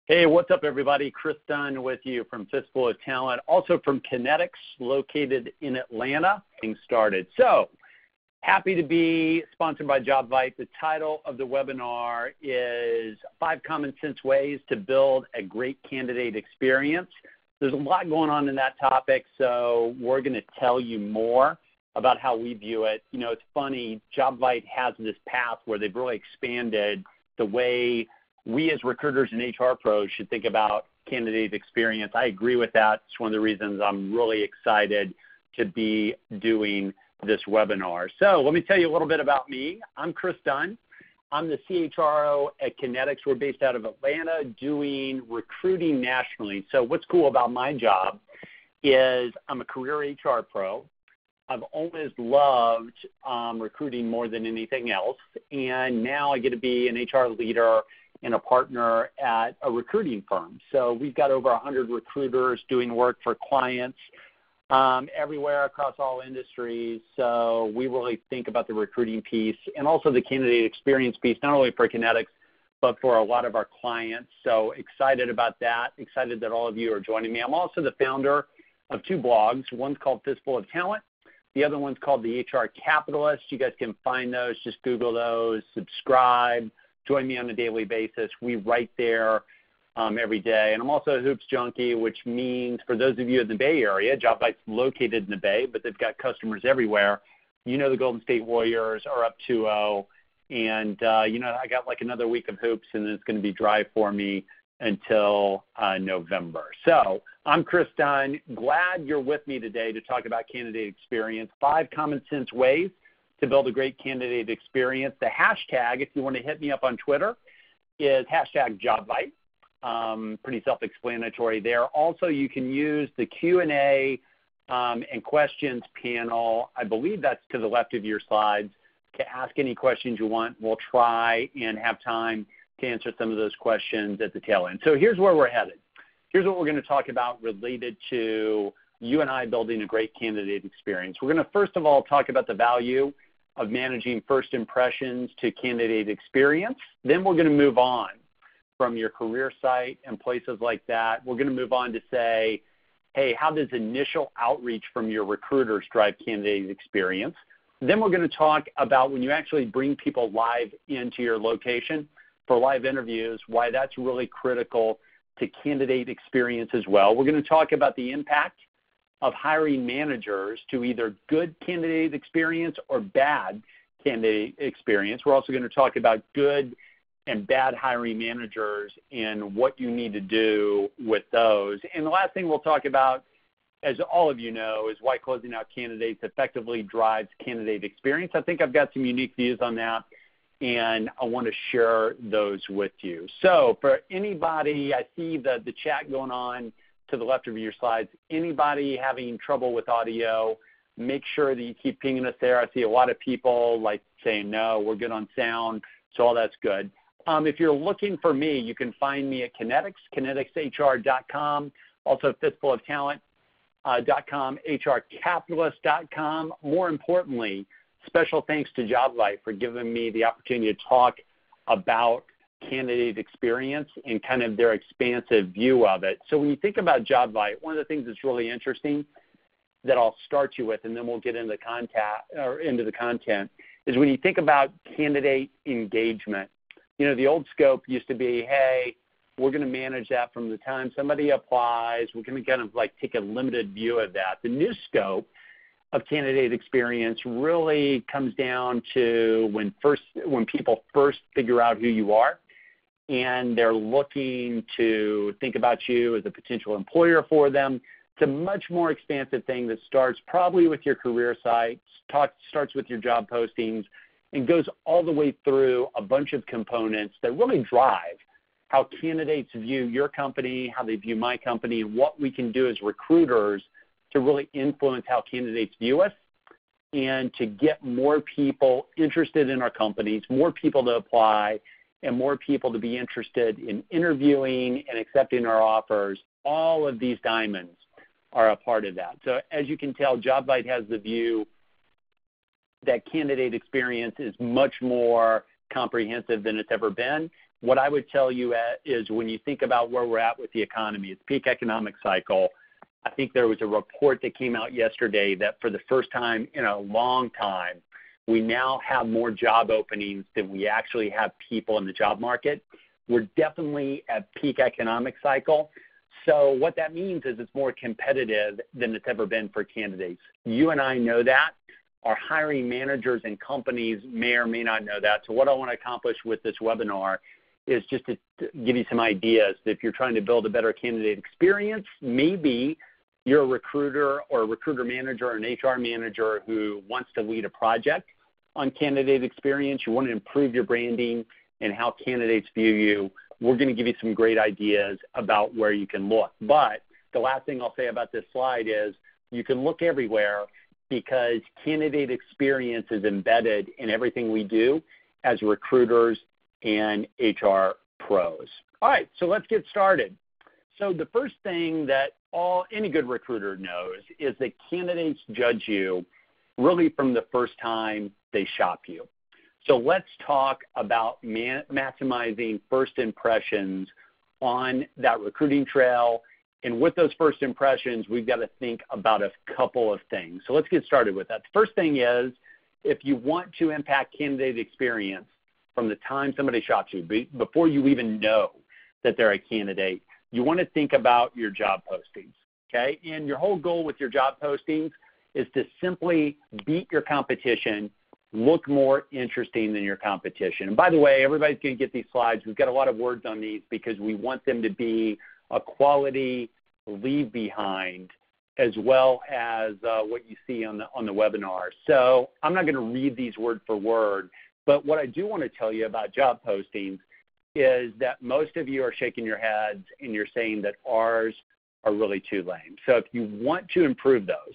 Hey, what's up, everybody? Chris Dunn with you from Fistful of Talent, also from Kinetics, located in Atlanta, getting started. So, happy to be sponsored by Jobvite. The title of the webinar is 5 Common Sense Ways to Build a Great Candidate Experience. There's a lot going on in that topic, so we're going to tell you more about how we view it. You know, it's funny, Jobvite has this path where they've really expanded the way we as recruiters and HR pros should think about candidate experience. I agree with that. It's one of the reasons I'm really excited to be doing this webinar. So let me tell you a little bit about me. I'm Chris Dunn. I'm the CHRO at Kinetics. We're based out of Atlanta doing recruiting nationally. So what's cool about my job is I'm a career HR pro. I've always loved recruiting more than anything else, and now I get to be an HR leader and a partner at a recruiting firm. So we've got over 100 recruiters doing work for clients everywhere across all industries. So we really think about the recruiting piece and also the candidate experience piece, not only for Kinetics, but for a lot of our clients. So excited about that, excited that all of you are joining me. I'm also the founder of 2 blogs. One's called Fistful of Talent. The other one's called the HR Capitalist. You guys can find those. Just Google those, subscribe. Join me on a daily basis. We write there every day. And I'm also a hoops junkie, which means for those of you in the Bay Area, Jobvite's located in the Bay, but they've got customers everywhere. You know the Golden State Warriors are up 2-0. And, I got like another week of hoops, and then it's going to be dry for me until November. So I'm Chris Dunn. Glad you're with me today to talk about candidate experience, 5 common sense ways to build a great candidate experience. The hashtag, if you want to hit me up on Twitter, is hashtag Jobvite. Pretty self-explanatory there. Also, you can use the Q&A and questions panel. I believe that's to the left of your slides. To ask any questions you want, we'll try and have time to answer some of those questions at the tail end. So here's where we're headed. Here's what we're going to talk about related to you and I building a great candidate experience. We're going to first of all talk about the value of managing first impressions to candidate experience. Then we're going to move on from your career site and places like that. We're going to move on to say, hey, how does initial outreach from your recruiters drive candidate experience? Then we're going to talk about when you actually bring people live into your location for live interviews, why that's really critical to candidate experience as well. We're going to talk about the impact of hiring managers to either good candidate experience or bad candidate experience. We're also going to talk about good and bad hiring managers and what you need to do with those. And the last thing we'll talk about, as all of you know, is why closing out candidates effectively drives candidate experience. I think I've got some unique views on that, and I want to share those with you. So for anybody, I see the chat going on to the left of your slides. Anybody having trouble with audio, make sure that you keep pinging us there. I see a lot of people like saying, no, we're good on sound, so all that's good. If you're looking for me, you can find me at Kinetics, kineticshr.com, also fistfuloftalent.com, hrcapitalist.com. More importantly, special thanks to Jobvite for giving me the opportunity to talk about candidate experience and kind of their expansive view of it. So when you think about Jobvite, one of the things that's really interesting that I'll start you with, and then we'll get into the content, is when you think about candidate engagement. You know, the old scope used to be, hey, we're going to manage that from the time somebody applies. We're going to kind of like take a limited view of that. The new scope of candidate experience really comes down to when people first figure out who you are and they're looking to think about you as a potential employer for them. It's a much more expansive thing that starts probably with your career site, starts with your job postings, and goes all the way through a bunch of components that really drive how candidates view your company, how they view my company, and what we can do as recruiters to really influence how candidates view us and to get more people interested in our companies, more people to apply, and more people to be interested in interviewing and accepting our offers. All of these diamonds are a part of that. So as you can tell, Jobvite has the view that candidate experience is much more comprehensive than it's ever been, what I would tell you is when you think about where we're at with the economy, it's peak economic cycle. I think there was a report that came out yesterday that for the first time in a long time, we now have more job openings than we actually have people in the job market. We're definitely at peak economic cycle. So what that means is it's more competitive than it's ever been for candidates. You and I know that. Our hiring managers and companies may or may not know that. So what I want to accomplish with this webinar is just to give you some ideas. If you're trying to build a better candidate experience, maybe you're a recruiter or a recruiter manager or an HR manager who wants to lead a project on candidate experience. You want to improve your branding and how candidates view you. We're going to give you some great ideas about where you can look. But the last thing I'll say about this slide is you can look everywhere because candidate experience is embedded in everything we do as recruiters and HR pros. All right, so let's get started. So the first thing that any good recruiter knows is that candidates judge you really from the first time they shop you. So let's talk about maximizing first impressions on that recruiting trail. And with those first impressions, we've got to think about a couple of things. So let's get started with that. The first thing is, if you want to impact candidate experience from the time somebody shops you, before you even know that they're a candidate, you want to think about your job postings, okay? And your whole goal with your job postings is to simply beat your competition, look more interesting than your competition. And by the way, everybody's going to get these slides. We've got a lot of words on these because we want them to be a quality leave behind as well as what you see on the webinar. So I'm not going to read these word for word, but what I do want to tell you about job postings is that most of you are shaking your heads and you're saying that ours are really too lame. So if you want to improve those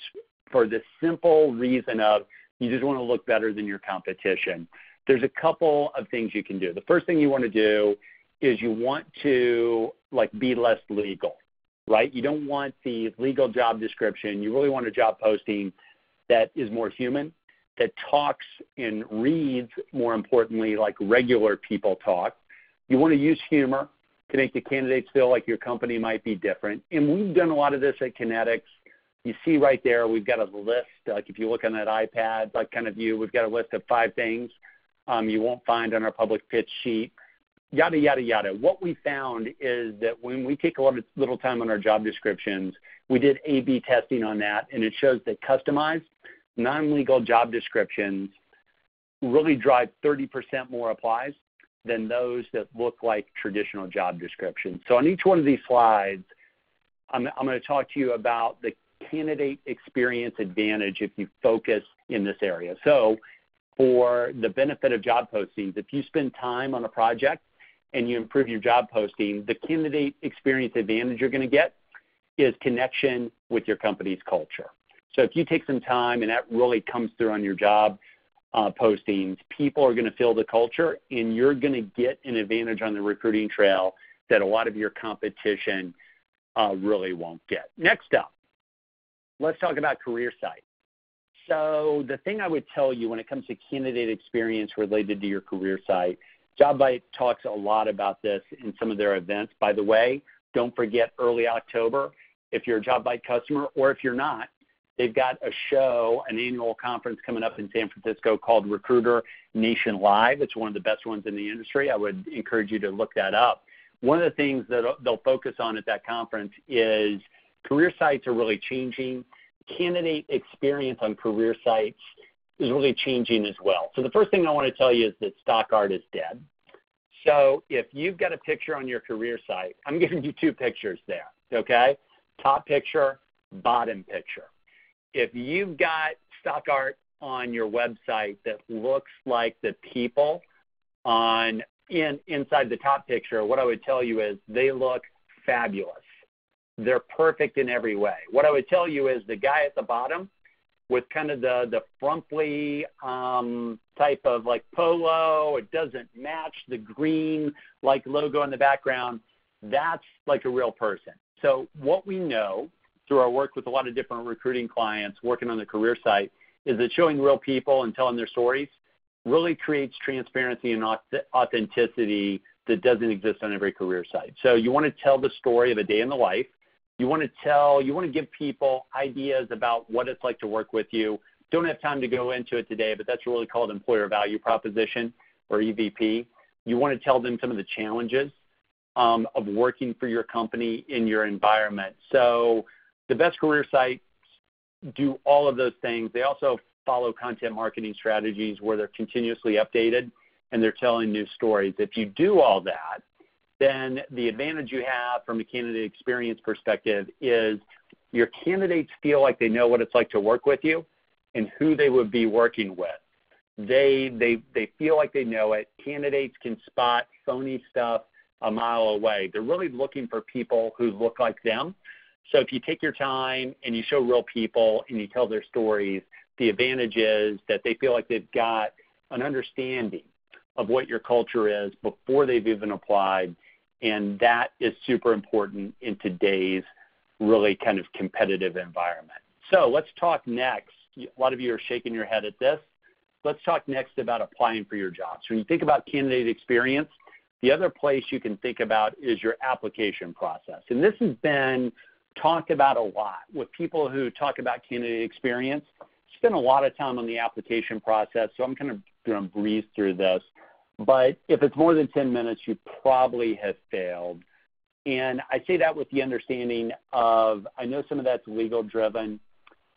for the simple reason of you just want to look better than your competition, there's a couple of things you can do. The first thing you want to do is you want to be less legal, right? You don't want the legal job description. You really want a job posting that is more human, that talks and reads, more importantly, like regular people talk. You want to use humor to make the candidates feel like your company might be different. And we've done a lot of this at Kinetics. You see right there, we've got a list, like if you look on that iPad, like kind of view, we've got a list of 5 things you won't find on our public pitch sheet, yada, yada, yada. What we found is that when we take a little time on our job descriptions, we did A/B testing on that, and it shows that customized, non-legal job descriptions really drive 30% more applies than those that look like traditional job descriptions. So on each one of these slides, I'm going to talk to you about the candidate experience advantage if you focus in this area. So for the benefit of job postings, if you spend time on a project and you improve your job posting, the candidate experience advantage you're going to get is connection with your company's culture. So if you take some time and that really comes through on your job postings, people are going to feel the culture and you're going to get an advantage on the recruiting trail that a lot of your competition really won't get. Next up, let's talk about career site. So the thing I would tell you when it comes to candidate experience related to your career site, Jobvite talks a lot about this in some of their events. By the way, don't forget early October, if you're a Jobvite customer or if you're not, they've got a show, an annual conference coming up in San Francisco called Recruiter Nation Live. It's one of the best ones in the industry. I would encourage you to look that up. One of the things that they'll focus on at that conference is career sites are really changing. Candidate experience on career sites is really changing as well. So the first thing I want to tell you is that stock art is dead. So if you've got a picture on your career site, I'm giving you 2 pictures there, okay? Top picture, bottom picture. If you've got stock art on your website that looks like the people inside the top picture, what I would tell you is they look fabulous. They're perfect in every way. What I would tell you is the guy at the bottom with kind of the frumpy type of polo, it doesn't match the green logo in the background, that's like a real person. So what we know through our work with a lot of different recruiting clients working on the career site is that showing real people and telling their stories really creates transparency and authenticity that doesn't exist on every career site. So you want to tell the story of a day in the life. You want to give people ideas about what it's like to work with you. Don't have time to go into it today, but that's really called employer value proposition, or EVP. You want to tell them some of the challenges of working for your company in your environment. So the best career sites do all of those things. They also follow content marketing strategies where they're continuously updated and they're telling new stories. If you do all that, then the advantage you have from a candidate experience perspective is your candidates feel like they know what it's like to work with you and who they would be working with. They feel like they know it. Candidates can spot phony stuff a mile away. They're really looking for people who look like them. So if you take your time and you show real people and you tell their stories, the advantage is that they feel like they've got an understanding of what your culture is before they've even applied, and that is super important in today's really kind of competitive environment. So let's talk next. A lot of you are shaking your head at this. Let's talk next about applying for your jobs. When you think about candidate experience, the other place you can think about is your application process. And this has been talked about a lot with people who talk about candidate experience. Spend a lot of time on the application process, so I'm kind of going to breeze through this. But if it's more than 10 minutes, you probably have failed. And I say that with the understanding of, I know some of that's legal driven,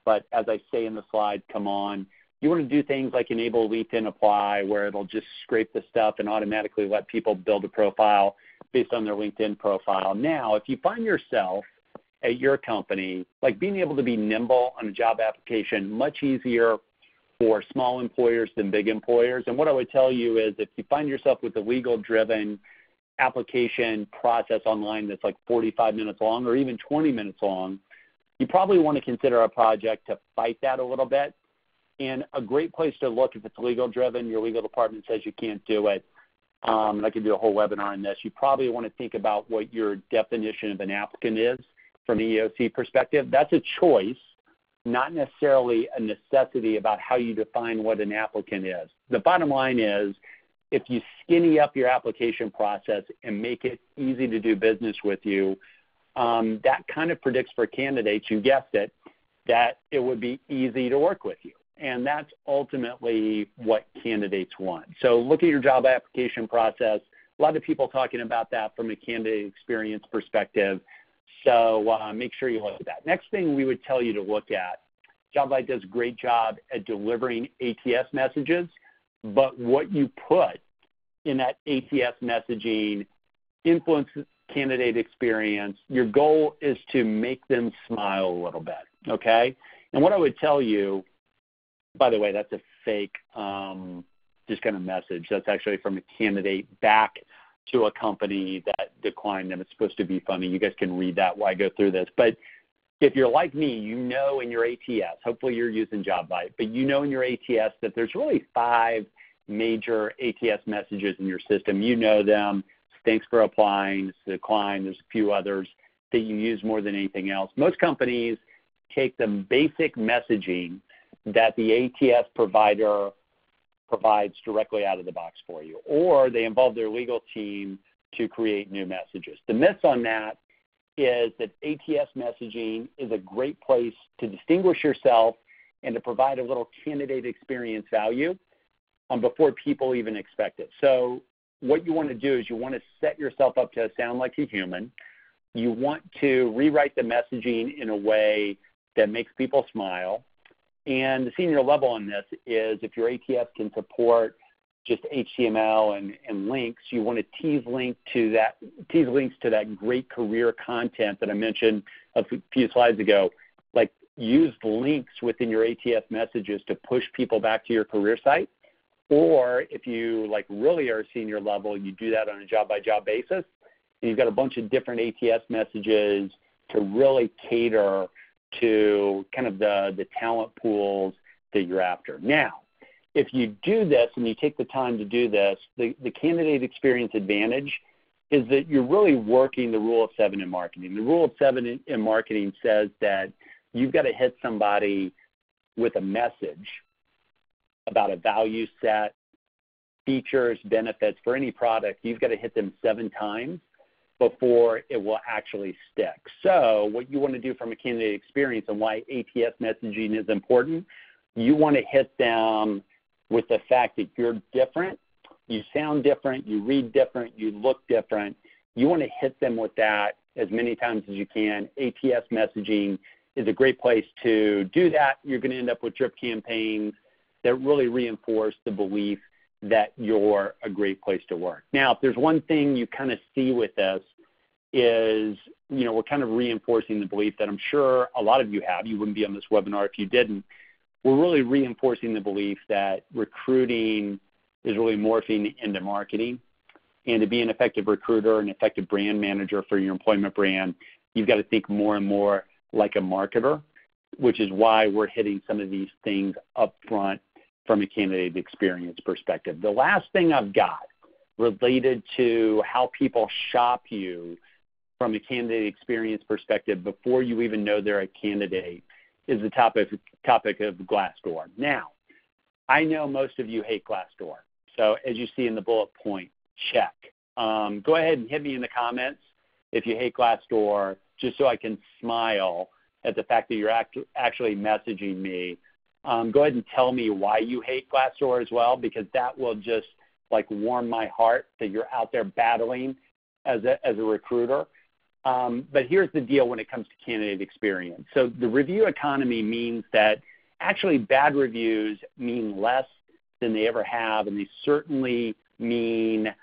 but as I say in the slide, come on, you want to do things like enable LinkedIn Apply, where it'll just scrape the stuff and automatically let people build a profile based on their LinkedIn profile. Now, if you find yourself at your company, like being able to be nimble on a job application, much easier for small employers than big employers. And what I would tell you is if you find yourself with a legal-driven application process online that's like 45 minutes long or even 20 minutes long, you probably want to consider a project to fight that a little bit. And a great place to look, if it's legal-driven, your legal department says you can't do it, and I could do a whole webinar on this, you probably want to think about what your definition of an applicant is from an EOC perspective. That's a choice, not necessarily a necessity about how you define what an applicant is. The bottom line is, if you skinny up your application process and make it easy to do business with you, that kind of predicts for candidates, you guessed it, that it would be easy to work with you. And that's ultimately what candidates want. So look at your job application process. A lot of people talking about that from a candidate experience perspective. So make sure you look at that. Next thing we would tell you to look at, Jobvite does a great job at delivering ATS messages, but what you put in that ATS messaging influences candidate experience. Your goal is to make them smile a little bit, okay? And what I would tell you, by the way, that's a fake just kind of message. That's actually from a candidate back to a company that declined them. It's supposed to be funny. You guys can read that while I go through this. But if you're like me, you know in your ATS, hopefully you're using Jobvite, but you know in your ATS that there's really 5 major ATS messages in your system. You know them. Thanks for applying. It's a decline. There's a few others that you use more than anything else. Most companies take the basic messaging that the ATS provider provides directly out of the box for you, or they involve their legal team to create new messages. The myth on that is that ATS messaging is a great place to distinguish yourself and to provide a little candidate experience value before people even expect it. So what you want to do is you want to set yourself up to sound like a human. You want to rewrite the messaging in a way that makes people smile. And the senior level on this is if your ATS can support just HTML and links, you want to tease links to that great career content that I mentioned a few slides ago. Like use links within your ATS messages to push people back to your career site. Or if you like really are a senior level, you do that on a job by job basis. And you've got a bunch of different ATS messages to really cater to kind of the talent pools that you're after. Now, if you do this and you take the time to do this, the candidate experience advantage is that you're really working the rule of 7 in marketing. The rule of 7 in marketing says that you've got to hit somebody with a message about a value set features, benefits for any product, you've got to hit them 7 times before it will actually stick. So what you want to do from a candidate experience and why ATS messaging is important, you want to hit them with the fact that you're different, you sound different, you read different, you look different. You want to hit them with that as many times as you can. ATS messaging is a great place to do that. You're going to end up with drip campaigns that really reinforce the belief that you're a great place to work. Now, if there's one thing you kind of see with this is, we're kind of reinforcing the belief that I'm sure a lot of you have. You wouldn't be on this webinar if you didn't. We're really reinforcing the belief that recruiting is really morphing into marketing. And to be an effective recruiter, an effective brand manager for your employment brand, you've got to think more and more like a marketer, which is why we're hitting some of these things up front from a candidate experience perspective. The last thing I've got related to how people shop you from a candidate experience perspective before you even know they're a candidate is the topic of Glassdoor. Now, I know most of you hate Glassdoor. So as you see in the bullet point, check. Go ahead and hit me in the comments if you hate Glassdoor, just so I can smile at the fact that you're actually messaging me. Go ahead and tell me why you hate Glassdoor as well, because that will just warm my heart that you're out there battling as a recruiter. But here's the deal when it comes to candidate experience. So the review economy means that actually bad reviews mean less than they ever have, and they certainly mean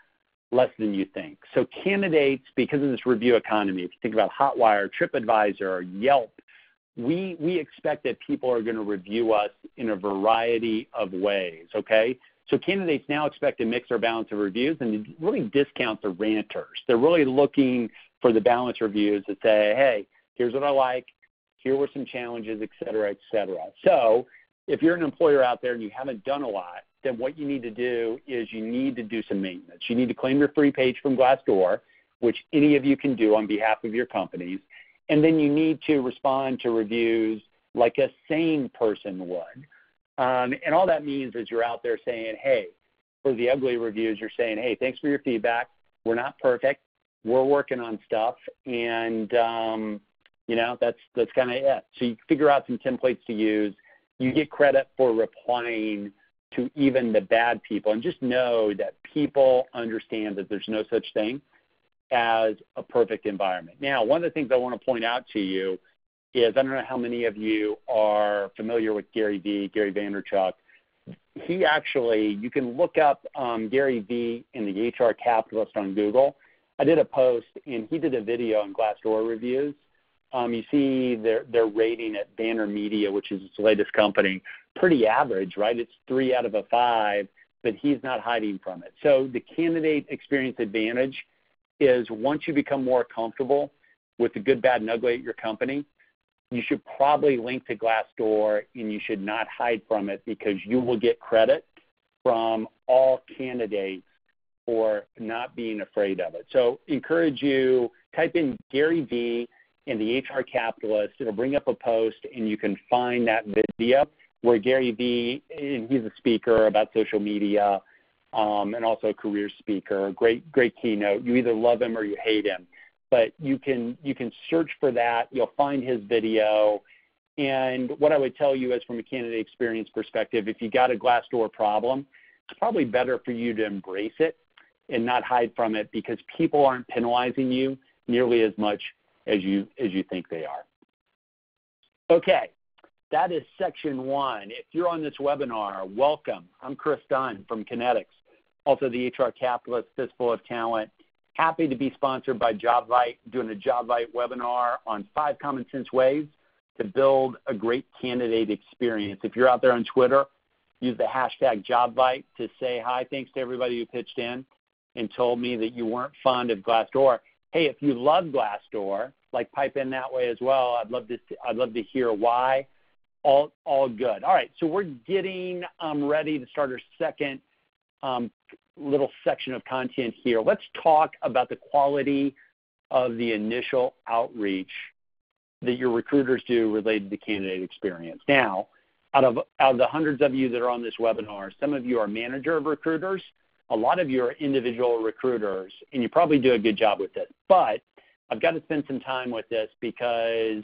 less than you think. So candidates, because of this review economy, if you think about Hotwire, TripAdvisor, Yelp, we expect that people are going to review us in a variety of ways, okay? So candidates now expect a mix or balance of reviews, and they really discount the ranters. They're really looking for the balance reviews that say, hey, here's what I like, here were some challenges, et cetera, et cetera. So if you're an employer out there and you haven't done a lot, then what you need to do is you need to do some maintenance. You need to claim your free page from Glassdoor, which any of you can do on behalf of your companies. And then you need to respond to reviews like a sane person would. And all that means is you're out there saying, hey, for the ugly reviews, you're saying, hey, thanks for your feedback. We're not perfect. We're working on stuff. And, that's kind of it. So you figure out some templates to use. You get credit for replying to even the bad people. And just know that people understand that there's no such thing as a perfect environment. Now, one of the things I want to point out to you is, I don't know how many of you are familiar with Gary Vaynerchuk. He actually, you can look up Gary V in the HR Capitalist on Google. I did a post, and he did a video on Glassdoor reviews. You see their rating at VaynerMedia, which is its latest company, pretty average, right? It's 3 out of 5, but he's not hiding from it. So the candidate experience advantage is once you become more comfortable with the good, bad, and ugly at your company, you should probably link to Glassdoor, and you should not hide from it, because you will get credit from all candidates for not being afraid of it. So encourage you, type in Gary V in the HR Capitalist. It'll bring up a post, and you can find that video where Gary V, and he's a speaker about social media, and also a career speaker, great keynote. You either love him or you hate him. But you can search for that. You'll find his video. And what I would tell you is, from a candidate experience perspective, if you got a Glassdoor problem, it's probably better for you to embrace it and not hide from it, because people aren't penalizing you nearly as much as you think they are. Okay, that is section 1. If you're on this webinar, welcome. I'm Chris Dunn from Kinetics, also the HR Capitalist, Fistful of Talent. Happy to be sponsored by Jobvite, doing a Jobvite webinar on 5 common sense ways to build a great candidate experience. If you're out there on Twitter, use the hashtag Jobvite to say hi. Thanks to everybody who pitched in and told me that you weren't fond of Glassdoor. Hey, if you love Glassdoor, pipe in that way as well. I'd love to hear why. All good. All right, so we're getting ready to start our second little section of content here. Let's talk about the quality of the initial outreach that your recruiters do related to candidate experience. Now, out of the hundreds of you that are on this webinar, some of you are manager of recruiters, a lot of your individual recruiters, and you probably do a good job with it, but I've got to spend some time with this because,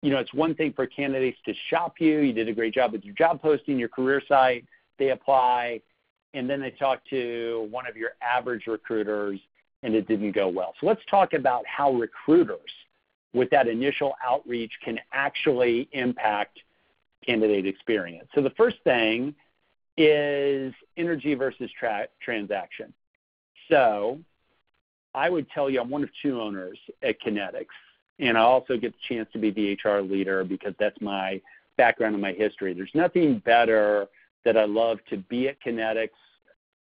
it's one thing for candidates to shop you. You did a great job with your job posting, your career site. They apply, and then they talk to one of your average recruiters, and it didn't go well. So let's talk about how recruiters, with that initial outreach, can actually impact candidate experience. So the first thing is energy versus transaction. So I would tell you I'm one of two owners at Kinetics, and I also get the chance to be the HR leader because that's my background and my history. There's nothing better that I love to be at Kinetics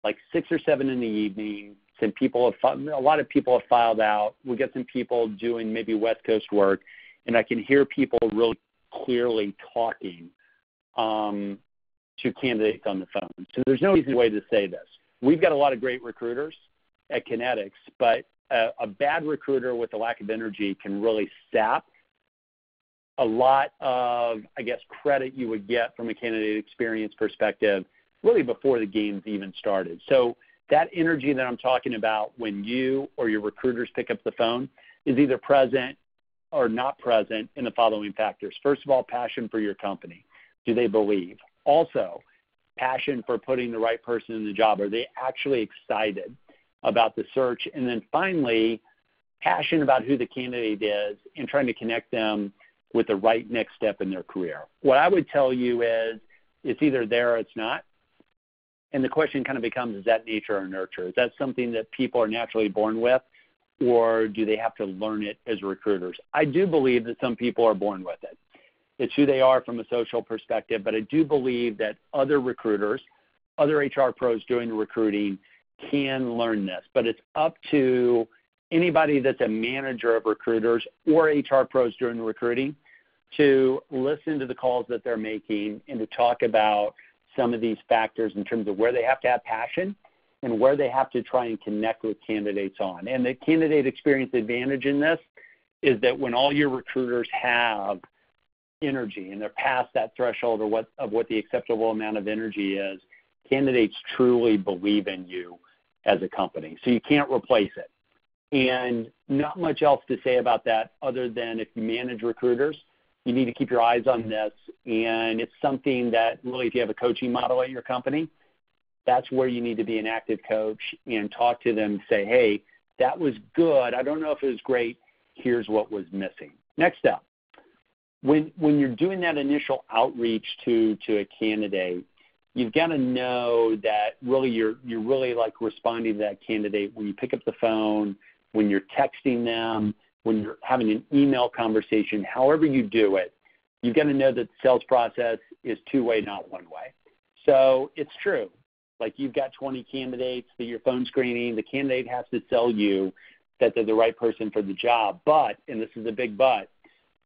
like 6 or 7 in the evening. A lot of people have filed out. We got some people doing maybe West Coast work, and I can hear people really clearly talking to candidates on the phone. So there's no easy way to say this. We've got a lot of great recruiters at Kinetics, but a bad recruiter with a lack of energy can really sap a lot of, credit you would get from a candidate experience perspective really before the game's even started. So that energy that I'm talking about when you or your recruiters pick up the phone is either present or not present in the following factors. First of all, passion for your company. Do they believe? Also, passion for putting the right person in the job. Are they actually excited about the search? And then finally, passion about who the candidate is and trying to connect them with the right next step in their career. What I would tell you is it's either there or it's not. And the question kind of becomes, is that nature or nurture? Is that something that people are naturally born with, or do they have to learn it as recruiters? I do believe that some people are born with it. It's who they are from a social perspective, but I do believe that other recruiters, other HR pros doing the recruiting can learn this. But it's up to anybody that's a manager of recruiters or HR pros doing the recruiting to listen to the calls that they're making and to talk about some of these factors in terms of where they have to have passion and where they have to try and connect with candidates on. And the candidate experience advantage in this is that when all your recruiters have energy and they're past that threshold of what the acceptable amount of energy is, candidates truly believe in you as a company. So you can't replace it. And not much else to say about that other than if you manage recruiters, you need to keep your eyes on this. And it's something that really, if you have a coaching model at your company, that's where you need to be an active coach and talk to them and say, hey, that was good. I don't know if it was great. Here's what was missing. Next up, when you're doing that initial outreach to a candidate, you've got to know that really you're really like responding to that candidate when you pick up the phone, when you're texting them, when you're having an email conversation, however you do it, you've got to know that the sales process is two-way, not one-way. So it's true. Like you've got 20 candidates that you're phone screening. The candidate has to sell you that they're the right person for the job. But, and this is a big but,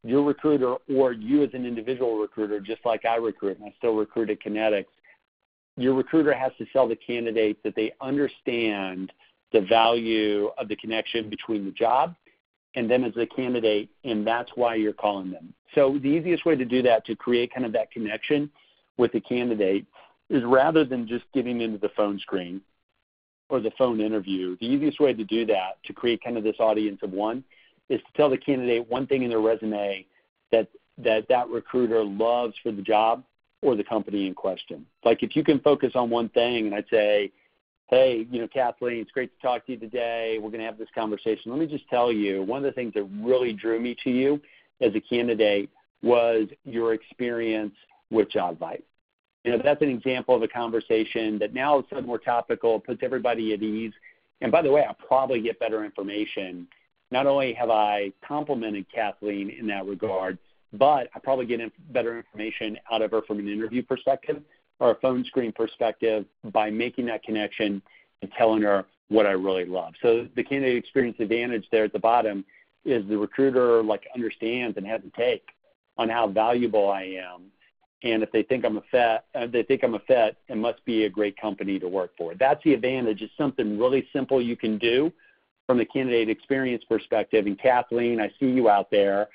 your recruiter or you as an individual recruiter, just like I recruit, and I still recruit at Kinetics, your recruiter has to sell the candidate that they understand the value of the connection between the job and them as a candidate, and that's why you're calling them. So the easiest way to do that, to create kind of that connection with the candidate, is rather than just getting into the phone screen or the phone interview, the easiest way to do that, to create kind of this audience of one, is to tell the candidate one thing in their resume that recruiter loves for the job or the company in question. Like if you can focus on one thing, and I'd say, hey, Kathleen, it's great to talk to you today. We're going to have this conversation. Let me just tell you, one of the things that really drew me to you as a candidate was your experience with Jobvite. That's an example of a conversation that now is more topical, puts everybody at ease. And by the way, I probably get better information. Not only have I complimented Kathleen in that regard, but I probably get better information out of her from an interview perspective or a phone screen perspective by making that connection and telling her what I really love. So the candidate experience advantage there at the bottom is the recruiter understands and has a take on how valuable I am. And if they think I'm a fit, it must be a great company to work for. That's the advantage. It's something really simple you can do from the candidate experience perspective. And Kathleen, I see you out there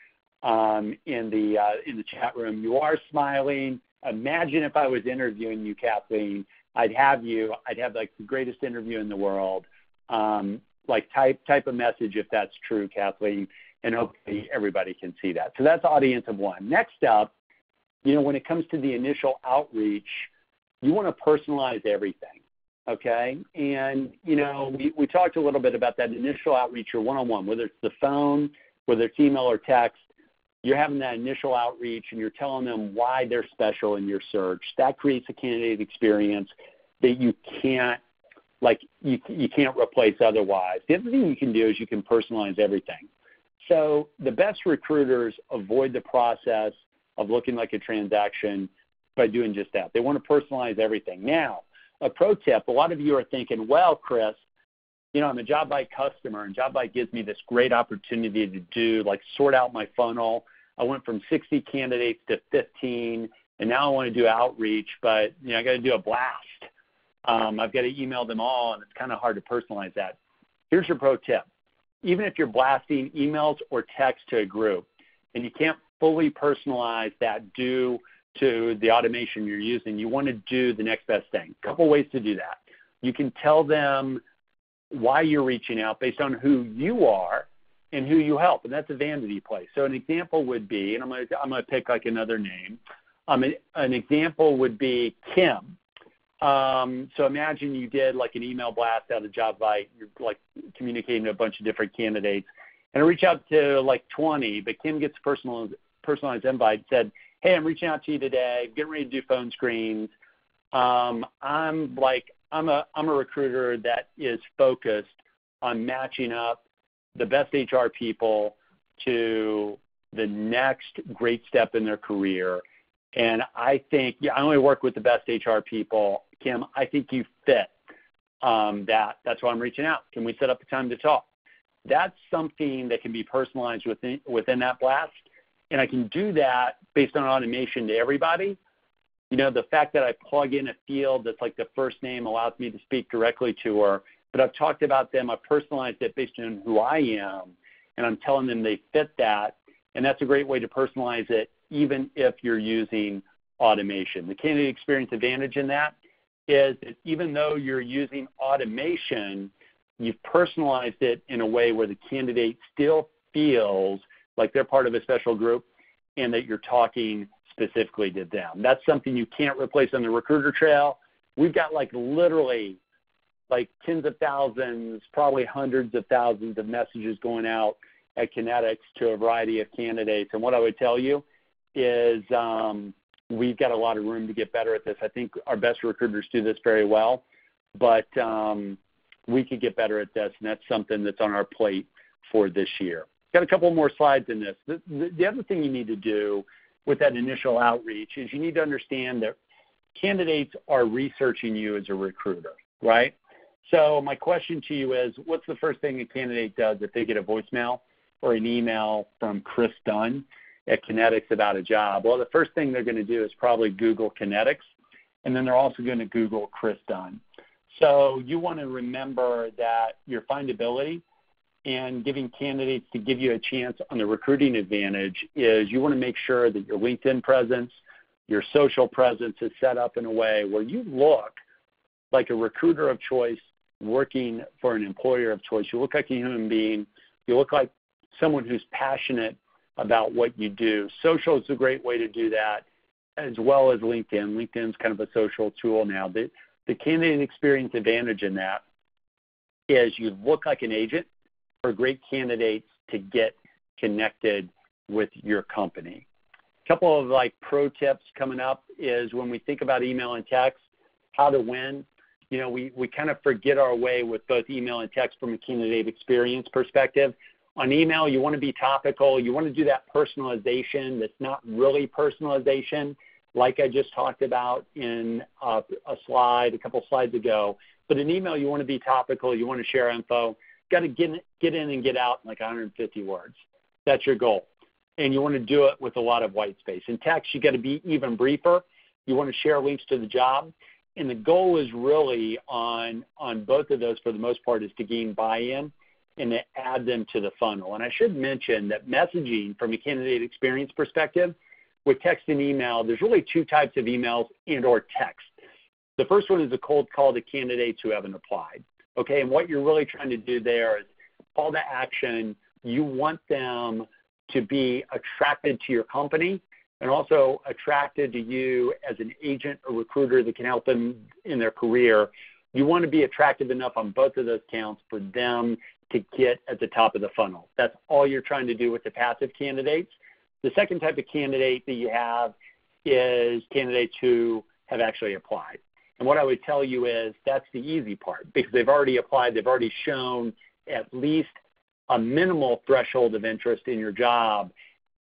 in the chat room. You are smiling. Imagine if I was interviewing you, Kathleen. I'd have like the greatest interview in the world. Like type a message if that's true, Kathleen, and hopefully everybody can see that. So that's audience of one. Next up, when it comes to the initial outreach, you want to personalize everything, okay? And, we talked a little bit about that initial outreach or one-on-one, whether it's the phone, whether it's email or text. You're having that initial outreach and you're telling them why they're special in your search. That creates a candidate experience that you can't replace otherwise. The other thing you can do is you can personalize everything. So the best recruiters avoid the process of looking like a transaction by doing just that. They want to personalize everything. Now, a pro tip, a lot of you are thinking, well, Chris, I'm a Jobvite customer, and Jobvite gives me this great opportunity to do, sort out my funnel. I went from 60 candidates to 15, and now I want to do outreach, but, I got to do a blast. I've got to email them all, and it's kind of hard to personalize that. Here's your pro tip. Even if you're blasting emails or text to a group, and you can't fully personalize that due to the automation you're using, you want to do the next best thing. A couple ways to do that. You can tell them why you're reaching out based on who you are and who you help, and that's a vanity play. So an example would be, and I'm going to pick another name. An example would be Kim. So imagine you did an email blast out of Jobvite. You're communicating to a bunch of different candidates, and I reach out to 20, but Kim gets a personalized invite. Said, "Hey, I'm reaching out to you today. Getting ready to do phone screens. I'm a recruiter that is focused on matching up the best HR people to the next great step in their career. And I think, I only work with the best HR people. Kim, I think you fit that. That's why I'm reaching out. Can we set up a time to talk?" That's something that can be personalized within that blast. And I can do that based on automation to everybody. The fact that I plug in a field that's like the first name allows me to speak directly to her. But I've talked about them. I've personalized it based on who I am. And I'm telling them they fit that. And that's a great way to personalize it, even if you're using automation. The candidate experience advantage in that is that even though you're using automation, you've personalized it in a way where the candidate still feels like they're part of a special group and that you're talking specifically to them. That's something you can't replace on the recruiter trail. We've got literally tens of thousands, probably hundreds of thousands of messages going out at Kinetics to a variety of candidates. And what I would tell you is we've got a lot of room to get better at this. I think our best recruiters do this very well, but we could get better at this, and that's something that's on our plate for this year. Got a couple more slides in this. The other thing you need to do with that initial outreach is you need to understand that candidates are researching you as a recruiter, right? So my question to you is, what's the first thing a candidate does if they get a voicemail or an email from Chris Dunn at Kinetics about a job? Well, the first thing they're going to do is probably Google Kinetics, and then they're also going to Google Chris Dunn. So you want to remember that your findability and giving candidates to give you a chance on the recruiting advantage is you want to make sure that your LinkedIn presence, your social presence is set up in a way where you look like a recruiter of choice working for an employer of choice. You look like a human being. You look like someone who's passionate about what you do. Social is a great way to do that, as well as LinkedIn. LinkedIn's kind of a social tool now. The candidate experience advantage in that is you look like an agent for great candidates to get connected with your company. A couple of pro tips coming up is when we think about email and text, how to win. We kind of forget our way with both email and text from a candidate experience perspective. On email, you want to be topical. You want to do that personalization that's not really personalization, like I just talked about in a couple slides ago. But in email, you want to be topical. You want to share info. Got to get in and get out in 150 words. That's your goal. And you want to do it with a lot of white space. In text, you got to be even briefer. You want to share links to the job. And the goal is really on both of those, for the most part, is to gain buy-in and to add them to the funnel. And I should mention that messaging from a candidate experience perspective, with text and email, there's really two types of emails and or text. The first one is a cold call to candidates who haven't applied. Okay, and what you're really trying to do there is call to action. You want them to be attracted to your company and also attracted to you as an agent or recruiter that can help them in their career. You want to be attractive enough on both of those counts for them to get at the top of the funnel. That's all you're trying to do with the passive candidates. The second type of candidate that you have is candidates who have actually applied. And what I would tell you is that's the easy part because they've already applied. They've already shown at least a minimal threshold of interest in your job.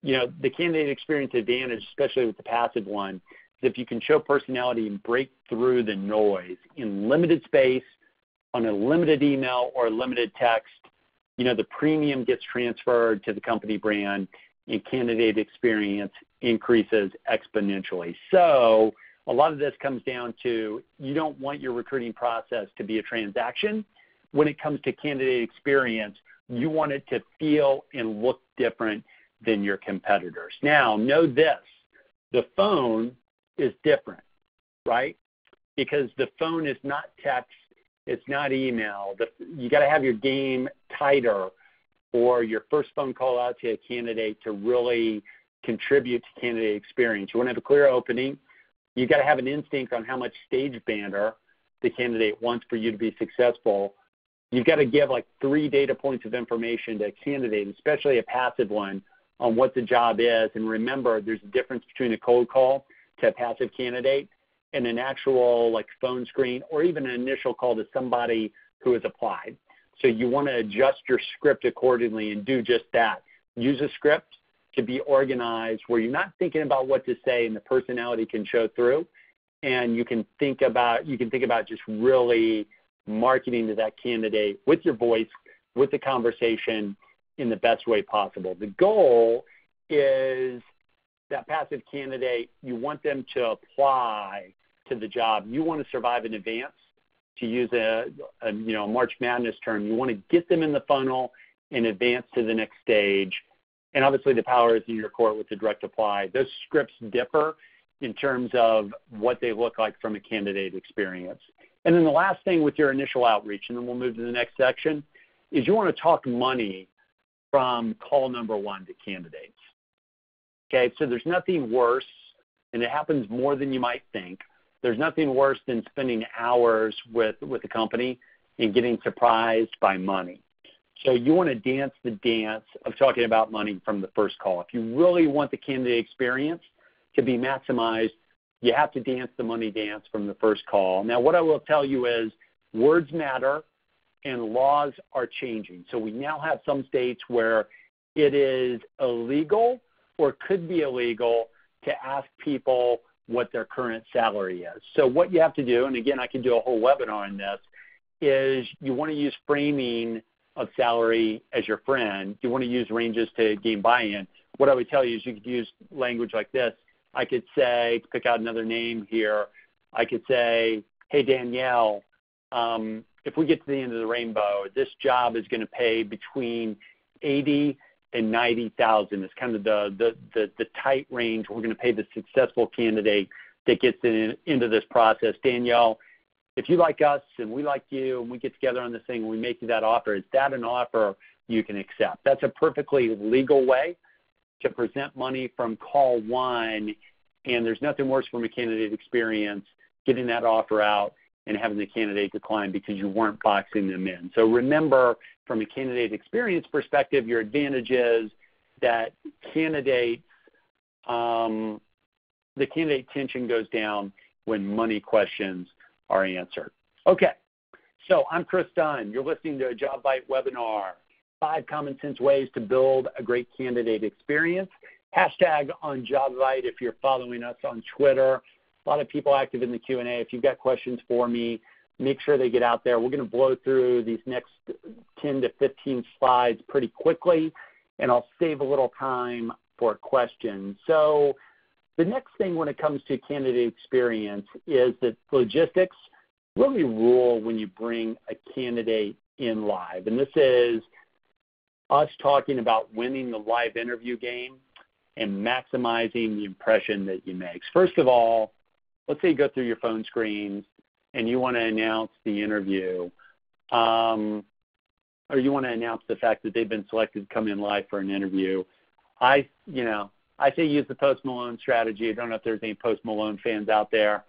You know, the candidate experience advantage, especially with the passive one, is if you can show personality and break through the noise in limited space on a limited email or a limited text, you know, the premium gets transferred to the company brand and candidate experience increases exponentially. So a lot of this comes down to you don't want your recruiting process to be a transaction. When it comes to candidate experience, you want it to feel and look different than your competitors. Now, know this, the phone is different, right? Because the phone is not text, it's not email. You got to have your game tighter for your first phone call out to a candidate to really contribute to candidate experience. You want to have a clear opening. You got to have an instinct on how much stage banter the candidate wants for you to be successful. You've got to give like 3 data points of information to a candidate, especially a passive one, on what the job is. And remember, there's a difference between a cold call to a passive candidate and an actual like phone screen or even an initial call to somebody who has applied. So you want to adjust your script accordingly and do just that. Use a script to be organized where you're not thinking about what to say and the personality can show through. And you can think about just really marketing to that candidate with your voice, with the conversation in the best way possible. The goal is that passive candidate, you want them to apply to the job. You want to survive in advance, to use a March Madness term. You want to get them in the funnel and advance to the next stage. And obviously the power is in your court with the direct apply. Those scripts differ in terms of what they look like from a candidate experience. And then the last thing with your initial outreach, and then we'll move to the next section, is you want to talk money from call number 1 to candidates. Okay, so there's nothing worse, and it happens more than you might think. There's nothing worse than spending hours with a company and getting surprised by money. So you want to dance the dance of talking about money from the first call. If you really want the candidate experience to be maximized, you have to dance the money dance from the first call. Now, what I will tell you is words matter and laws are changing. So we now have some states where it is illegal or could be illegal to ask people what their current salary is. So what you have to do, and again, I can do a whole webinar on this, is you want to use framing of salary as your friend. You want to use ranges to gain buy-in. What I would tell you is you could use language like this. I could say, to pick out another name here, I could say, hey, Danielle, if we get to the end of the rainbow, this job is going to pay between 80 and 90,000. It's kind of the tight range we're going to pay the successful candidate that gets into this process. Danielle, if you like us and we like you and we get together on this thing and we make you that offer, is that an offer you can accept? That's a perfectly legal way to present money from call 1, and there's nothing worse from a candidate experience getting that offer out and having the candidate decline because you weren't boxing them in. So remember, from a candidate experience perspective, your advantage is that the candidate tension goes down when money questions are answered. Okay, so I'm Chris Dunn. You're listening to a Jobvite webinar, 5 common sense ways to build a great candidate experience. Hashtag on Jobvite if you're following us on Twitter. A lot of people active in the Q&A. If you've got questions for me, make sure they get out there. We're going to blow through these next 10 to 15 slides pretty quickly, and I'll save a little time for questions. So the next thing when it comes to candidate experience is that logistics really rule when you bring a candidate in live. And this is us talking about winning the live interview game and maximizing the impression that you make. First of all, let's say you go through your phone screens and you want to announce the interview, or you want to announce the fact that they've been selected to come in live for an interview, I say use the Post Malone strategy. I don't know if there's any Post Malone fans out there.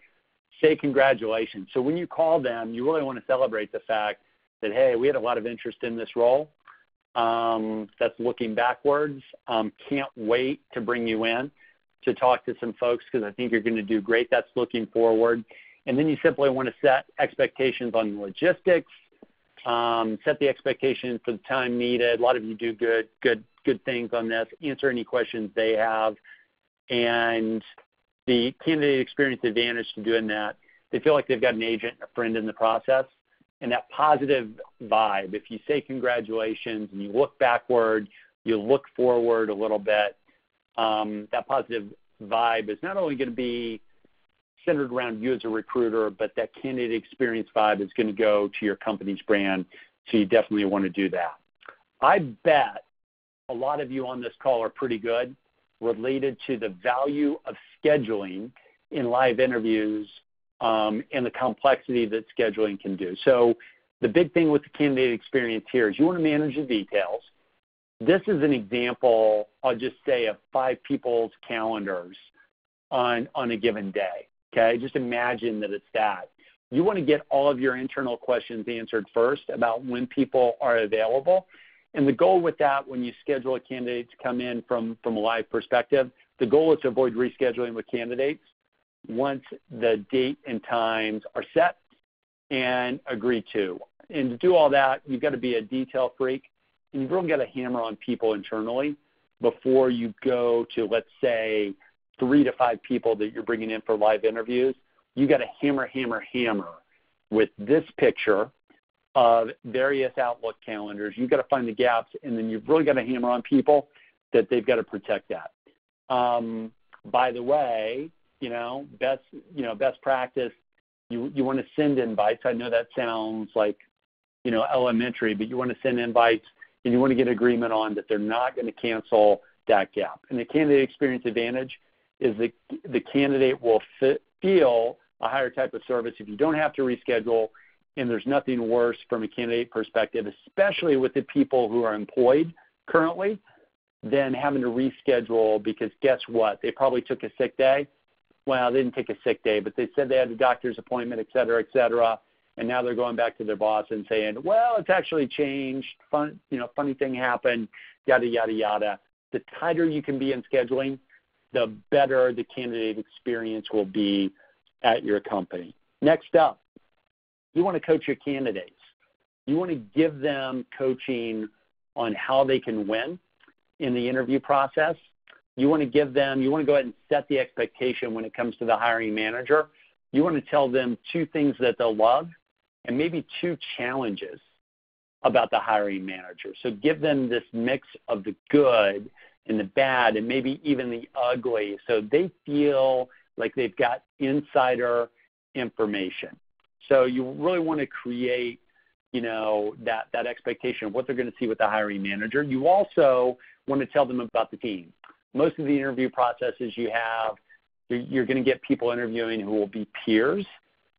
Say congratulations. So when you call them, you really want to celebrate the fact that, hey, we had a lot of interest in this role. That's looking backwards. Can't wait to bring you in to talk to some folks because I think you're going to do great. That's looking forward. And then you simply want to set expectations on logistics, set the expectations for the time needed. A lot of you do good things on this. Answer any questions they have. And the candidate experience advantage to doing that, they feel like they've got an agent and a friend in the process. And that positive vibe, if you say congratulations and you look backward, you look forward a little bit, that positive vibe is not only going to be centered around you as a recruiter, but that candidate experience vibe is going to go to your company's brand. So you definitely want to do that. I bet a lot of you on this call are pretty good related to the value of scheduling in live interviews and the complexity that scheduling can do. So the big thing with the candidate experience here is you want to manage the details. This is an example, I'll just say, of 5 people's calendars on a given day. Okay, just imagine that it's that. You want to get all of your internal questions answered first about when people are available. And the goal with that, when you schedule a candidate to come in from a live perspective, the goal is to avoid rescheduling with candidates once the date and times are set and agreed to. And to do all that, you've got to be a detail freak, and you've really got to hammer on people internally before you go to, let's say, 3 to 5 people that you're bringing in for live interviews. You got to hammer with this picture of various Outlook calendars. You've got to find the gaps, and then you've really got to hammer on people that they've got to protect that. By the way, best practice, you want to send invites. I know that sounds like, elementary, but you want to send invites, and you want to get agreement on that they're not going to cancel that gap. And the candidate experience advantage is that the candidate will feel a higher type of service if you don't have to reschedule, and there's nothing worse from a candidate perspective, especially with the people who are employed currently, than having to reschedule because guess what? They probably took a sick day. Well, they didn't take a sick day, but they said they had a doctor's appointment, et cetera, and now they're going back to their boss and saying, well, it's actually changed. Funny thing happened, yada, yada, yada. The tighter you can be in scheduling, the better the candidate experience will be at your company. Next up, you want to coach your candidates. You want to give them coaching on how they can win in the interview process. You want to go ahead and set the expectation when it comes to the hiring manager. You want to tell them 2 things that they'll love and maybe 2 challenges about the hiring manager. So give them this mix of the good and the bad and maybe even the ugly, so they feel like they've got insider information. So you really want to create, that expectation of what they're going to see with the hiring manager. You also want to tell them about the team. Most of the interview processes you have, you're going to get people interviewing who will be peers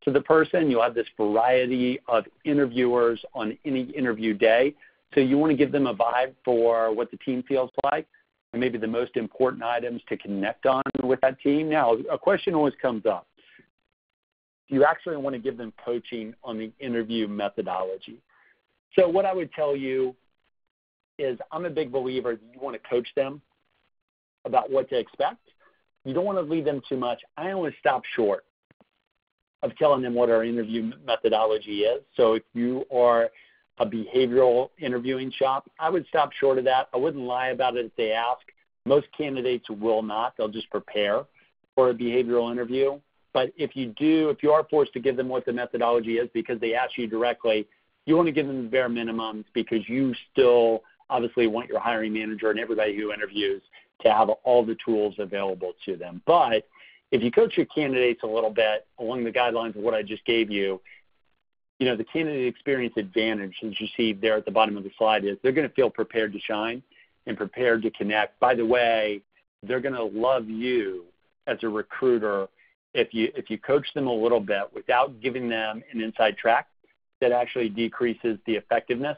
to the person. You'll have this variety of interviewers on any interview day. So you want to give them a vibe for what the team feels like, and maybe the most important items to connect on with that team. Now, a question always comes up. You actually want to give them coaching on the interview methodology. So what I would tell you is I'm a big believer that you want to coach them about what to expect. You don't want to lead them too much. I only stop short of telling them what our interview methodology is. So if you are a behavioral interviewing shop, I would stop short of that. I wouldn't lie about it if they ask. Most candidates will not. They'll just prepare for a behavioral interview. But if you are forced to give them what the methodology is because they ask you directly, you want to give them the bare minimums because you still obviously want your hiring manager and everybody who interviews to have all the tools available to them. But if you coach your candidates a little bit along the guidelines of what I just gave you, the candidate experience advantage, as you see there at the bottom of the slide, is they're going to feel prepared to shine and prepared to connect. By the way, they're going to love you as a recruiter if you coach them a little bit without giving them an inside track, that actually decreases the effectiveness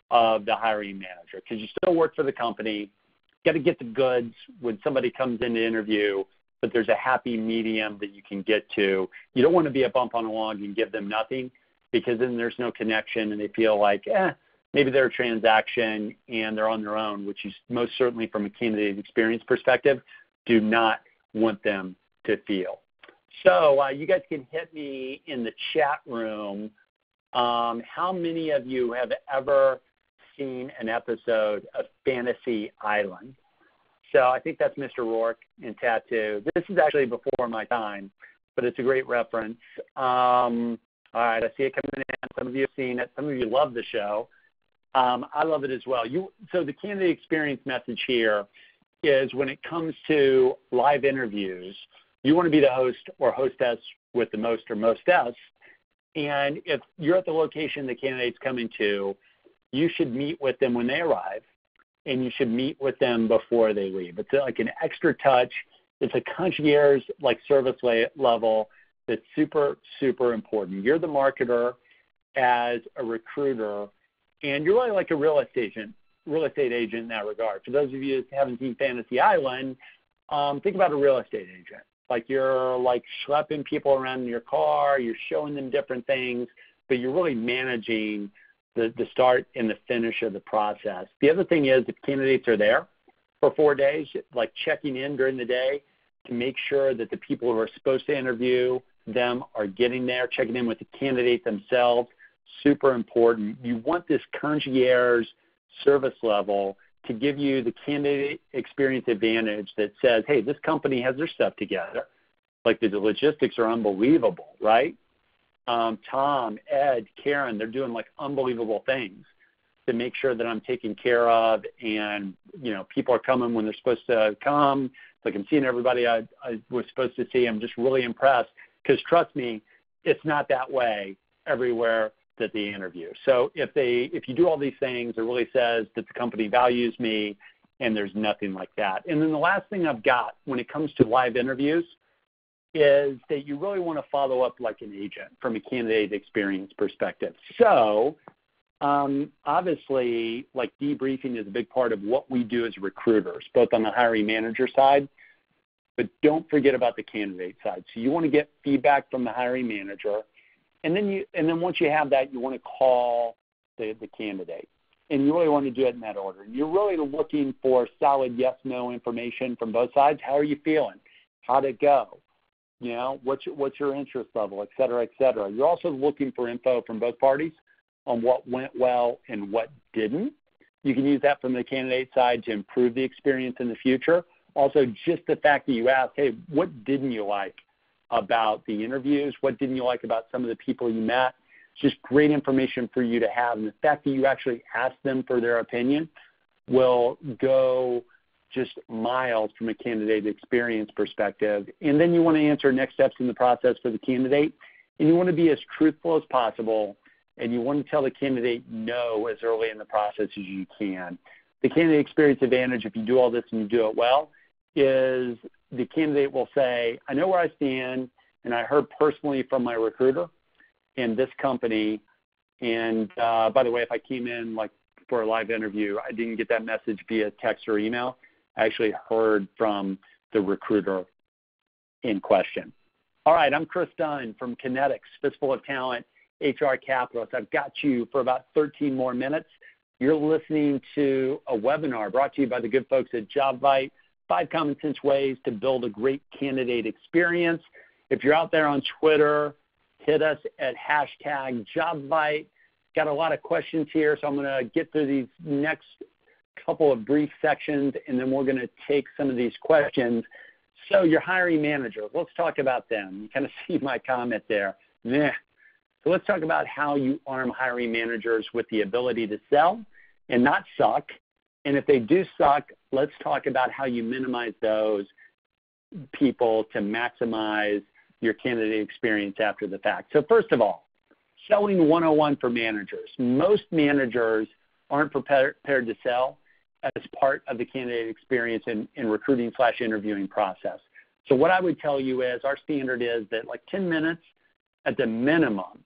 of the hiring manager, because you still work for the company, got to get the goods when somebody comes in to interview, but there's a happy medium that you can get to. You don't want to be a bump on a log and give them nothing, because then there's no connection and they feel like, maybe they're a transaction and they're on their own, which you most certainly from a candidate experience perspective do not want them to feel. So you guys can hit me in the chat room. How many of you have ever seen an episode of Fantasy Island? So I think that's Mr. Rourke in Tattoo. This is actually before my time, but it's a great reference. All right, I see it coming in. Some of you have seen it. Some of you love the show. I love it as well. So the candidate experience message here is when it comes to live interviews, you want to be the host or hostess with the most or mostess. And if you're at the location the candidate's coming to, you should meet with them when they arrive, and you should meet with them before they leave. It's like an extra touch. It's a concierge like service level that's super, super important. You're the marketer as a recruiter, and you're really like a real estate agent in that regard. For those of you that haven't seen Fantasy Island, think about a real estate agent. Like you're like schlepping people around in your car, you're showing them different things, but you're really managing the start and the finish of the process. The other thing is if candidates are there for 4 days, like checking in during the day to make sure that the people who are supposed to interview them are getting there, checking in with the candidate themselves, super important. You want this concierge service level to give you the candidate experience advantage that says, hey, this company has their stuff together. Like the logistics are unbelievable, right? Tom, Ed, Karen, they're doing like unbelievable things to make sure that I'm taken care of, and, you know, people are coming when they're supposed to come. It's like I'm seeing everybody I was supposed to see. I'm just really impressed because, trust me, it's not that way everywhere that they interview. So if you do all these things, it really says that the company values me, and there's nothing like that. And then the last thing I've got when it comes to live interviews is that you really want to follow up like an agent from a candidate experience perspective. So obviously, like debriefing is a big part of what we do as recruiters, both on the hiring manager side, but don't forget about the candidate side. So you want to get feedback from the hiring manager. And then once you have that, you want to call the candidate. And you really want to do it in that order. You're really looking for solid yes, no information from both sides. How are you feeling? How'd it go? You know, what's your interest level, et cetera, et cetera. You're also looking for info from both parties on what went well and what didn't. You can use that from the candidate side to improve the experience in the future. Also, just the fact that you asked, hey, what didn't you like about the interviews? What didn't you like about some of the people you met? It's just great information for you to have. And the fact that you actually asked them for their opinion will go just miles from a candidate experience perspective. And then you want to answer next steps in the process for the candidate. And you want to be as truthful as possible. And you want to tell the candidate no as early in the process as you can. The candidate experience advantage, if you do all this and you do it well, is the candidate will say, I know where I stand, and I heard personally from my recruiter in this company. And by the way, if I came in like for a live interview, I didn't get that message via text or email. I actually heard from the recruiter in question. All right, I'm Chris Dunn from Kinetics, Fistful of Talent, HR Capitalist. I've got you for about 13 more minutes. You're listening to a webinar brought to you by the good folks at Jobvite, 5 common sense ways to build a great candidate experience. If you're out there on Twitter, hit us at hashtag Jobvite. Got a lot of questions here, so I'm going to get through these next couple of brief sections, and then we're going to take some of these questions. So your hiring manager, let's talk about them. You kind of see my comment there. Meh. So let's talk about how you arm hiring managers with the ability to sell and not suck. And if they do suck, let's talk about how you minimize those people to maximize your candidate experience after the fact. So first of all, selling 101 for managers. Most managers aren't prepared to sell as part of the candidate experience in recruiting/interviewing process. So what I would tell you is our standard is that like 10 minutes at the minimum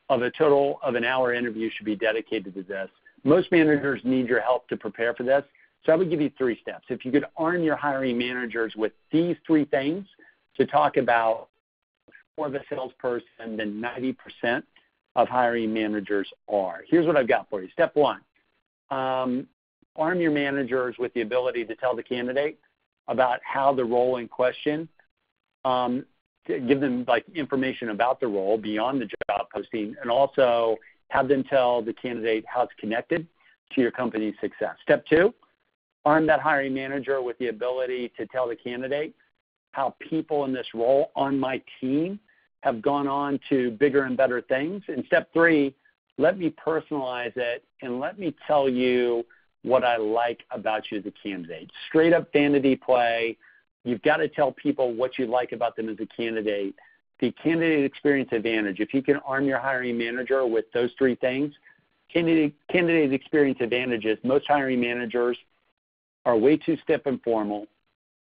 of a total of an hour interview should be dedicated to this. Most managers need your help to prepare for this. So I would give you 3 steps. If you could arm your hiring managers with these 3 things to talk about more of a salesperson than 90% of hiring managers are. Here's what I've got for you. Step 1, arm your managers with the ability to tell the candidate about how the role in question, to give them like information about the role beyond the job posting, and also have them tell the candidate how it's connected to your company's success. Step 2, arm that hiring manager with the ability to tell the candidate how people in this role on my team have gone on to bigger and better things. And step 3, let me personalize it and let me tell you what I like about you as a candidate. Straight up vanity play. You've got to tell people what you like about them as a candidate. The candidate experience advantage. If you can arm your hiring manager with those 3 things, candidate experience advantages, most hiring managers are way too stiff and formal.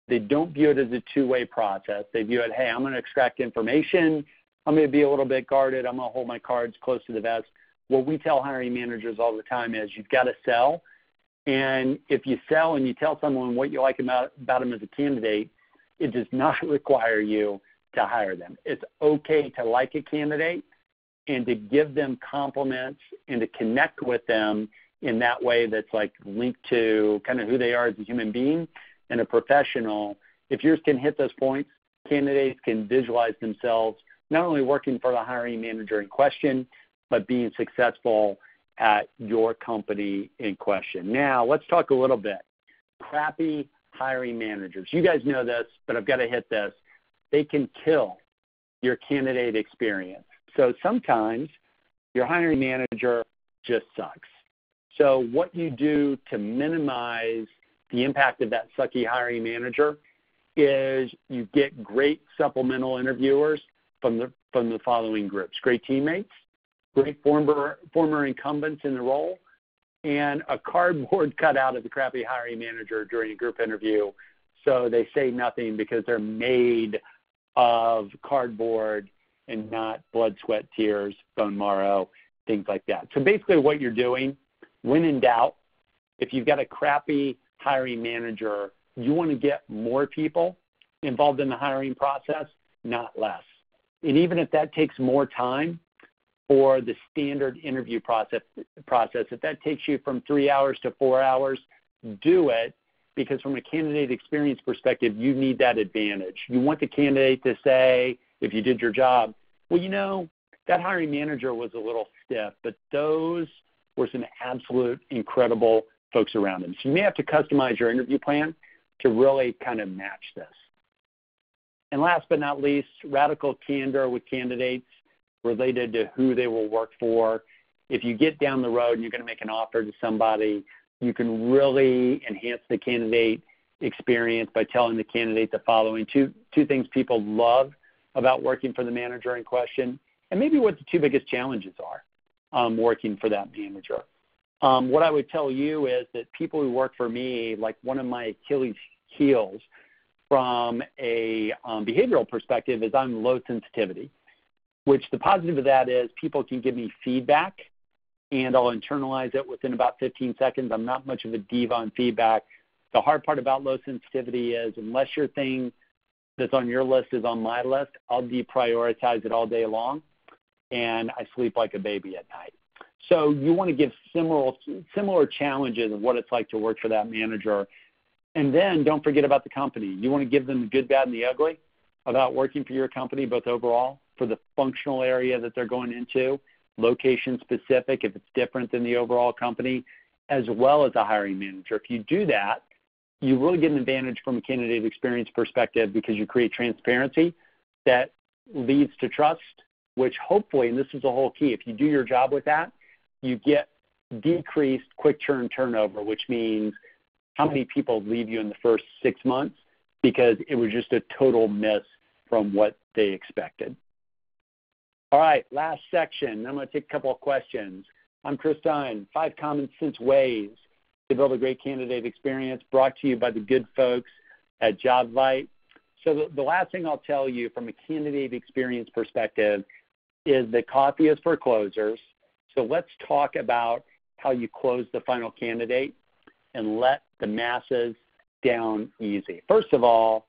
They don't view it as a 2-way process. They view it, hey, I'm going to extract information. I'm going to be a little bit guarded. I'm going to hold my cards close to the vest. What we tell hiring managers all the time is you've got to sell. And if you sell and you tell someone what you like about them as a candidate, it does not require you to hire them. It's okay to like a candidate and to give them compliments and to connect with them in that way that's like linked to kind of who they are as a human being and a professional. If yours can hit those points, candidates can visualize themselves not only working for the hiring manager in question, but being successful at your company in question. Now, let's talk a little bit. Crappy hiring managers. You guys know this, but I've got to hit this. They can kill your candidate experience. So sometimes your hiring manager just sucks. So what you do to minimize the impact of that sucky hiring manager is you get great supplemental interviewers from the following groups: great teammates, great former incumbents in the role, and a cardboard cutout of the crappy hiring manager during a group interview, so they say nothing because they're made of cardboard and not blood, sweat, tears, bone marrow, things like that. So basically what you're doing, when in doubt, if you've got a crappy hiring manager, you want to get more people involved in the hiring process, not less. And even if that takes more time for the standard interview process, if that takes you from 3 hours to 4 hours, do it, because from a candidate experience perspective, you need that advantage. You want the candidate to say, if you did your job, well, you know, that hiring manager was a little stiff, but those were some absolute incredible folks around him. So you may have to customize your interview plan to really kind of match this. And last but not least, radical candor with candidates related to who they will work for. If you get down the road and you're going to make an offer to somebody, you can really enhance the candidate experience by telling the candidate the following two things people love about working for the manager in question, and maybe what the 2 biggest challenges are working for that manager. What I would tell you is that people who work for me, like one of my Achilles heels from a behavioral perspective is I'm low sensitivity, which the positive of that is people can give me feedback and I'll internalize it within about 15 seconds. I'm not much of a diva on feedback. The hard part about low sensitivity is unless your thing that's on your list is on my list, I'll deprioritize it all day long, and I sleep like a baby at night. So you want to give similar challenges of what it's like to work for that manager. And then don't forget about the company. You want to give them the good, bad, and the ugly about working for your company, both overall, for the functional area that they're going into, location specific, if it's different than the overall company, as well as a hiring manager. If you do that, you really get an advantage from a candidate experience perspective because you create transparency that leads to trust, which hopefully, and this is the whole key, if you do your job with that, you get decreased quick churn turnover, which means how many people leave you in the first 6 months because it was just a total miss from what they expected. All right, last section. I'm going to take a couple of questions. I'm Chris Stein, 5 common sense ways to build a great candidate experience, brought to you by the good folks at Jobvite. So the last thing I'll tell you from a candidate experience perspective is that coffee is for closers. So let's talk about how you close the final candidate and let the masses down easy. First of all,